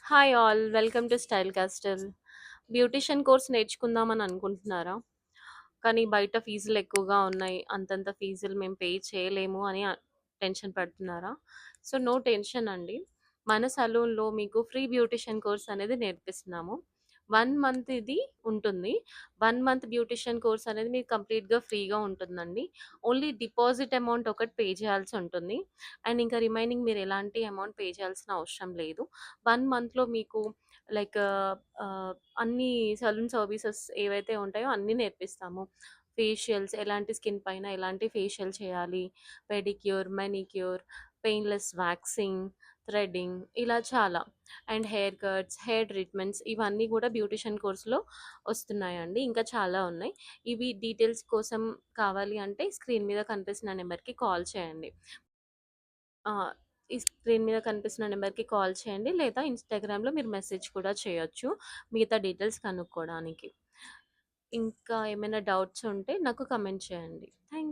Hi all, welcome to Style Castle. Beautician course నేర్చుకుందామని అనుకుంటున్నారా? కానీ బయట ఫీజులు ఎక్కువగా ఉన్నాయి. అంతంత ఫీజులు మేము పే చేయలేము అని టెన్షన్ పడుతున్నారా? సో, నో టెన్షన్ అండి. మన సలూన్‌లో మీకు ఫ్రీ బ్యూటిషియన్ కోర్స్ అనేది నేర్పిస్తున్నాము. 1 మంత్ ఇది ఉంటుంది. 1 మంత్ బ్యూటిషియన్ కోర్స్ అనేది మీకు కంప్లీట్‌గా ఫ్రీగా ఉంటుందండి. ఓన్లీ డిపాజిట్ అమౌంట్ ఒకటి పే చేయాల్సి ఉంటుంది. అండ్ ఇంకా రిమైనింగ్ మీరు ఎలాంటి అమౌంట్ పే చేయాల్సిన అవసరం లేదు. 1 మంత్‌లో మీకు లైక్ అన్ని సలూన్ సర్వీసెస్ ఏవైతే ఉంటాయో అన్నీ నేర్పిస్తాము. ఫేషియల్స్ ఎలాంటి స్కిన్ పైన ఎలాంటి ఫేషియల్ చేయాలి, pedicure, manicure, painless waxing, threading ఇలా చాలా. And hair cuts, hair treatments ఇవన్నీ కూడా బ్యూటిషియన్ కోర్స్‌లో వస్తున్నాయండి. ఇంకా చాలా ఉన్నాయి. ఇవి డీటెయిల్స్ కోసం కావాలి అంటే స్క్రీన్ మీద కనిపిస్తున్న నెంబర్‌కి కాల్ చేయండి. ఆ! ఈ స్క్రీన్ మీద కనిపిస్తున్న నెంబర్‌కి కాల్ చేయండి. లేదా ఇన్‌స్టాగ్రామ్‌లో మీరు మెసేజ్ కూడా చేయొచ్చు. మిగతా డీటెయిల్స్ కనుక్కోడానికి. ఇంకా ఏమైనా డౌట్స్ ఉంటే నాకు కమెంట్ చేయండి. థాంక్